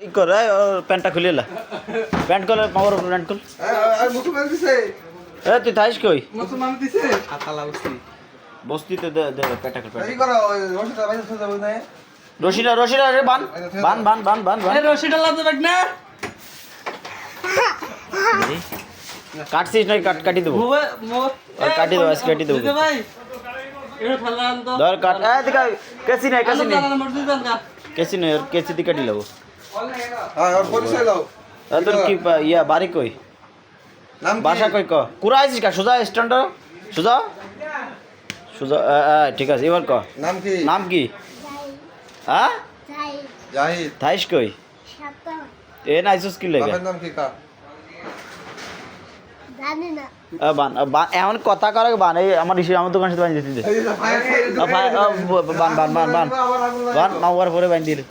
ই কর প্যান্টটা খুলে এলা প্যান্ট খুলে মামার উপর প্যান্ট খুল তুই থাইস কই বস্তিতে দে দে প্যান্টটা খুল রশিটা রশিটা রে বান বান বান বান বান বান রশিটা লাগতে পাক না কাটছিস নাই কাটি দেবো কাটি দেবো আজকে কাটি দেবো ভাই এটা ঠান্ডা আনতো ধর কাট দেখা কেসি নাই কেসি নাই মসজিদ জানকা কেসি নাই আর কেসি দি কাটি লাবো আর পরিচয় দাও তোর কি ইয়া বাড়ি কই নাম বাসা কই ক কুরা আইছিস কা সোজা স্ট্যান্ড সোজা সোজা ঠিক আছে এবার ক নাম কি নাম কি হ্যাঁ জাহিদ থাইস কই এ নাইছস কি লাগে বাবার নাম কি কা বান এমন কথা করে বান এই আমার ঋষি আমার দোকানের সাথে বানিয়ে দিতে বান বান বান বান বান বান মাওয়ার পরে বানিয়ে দিলে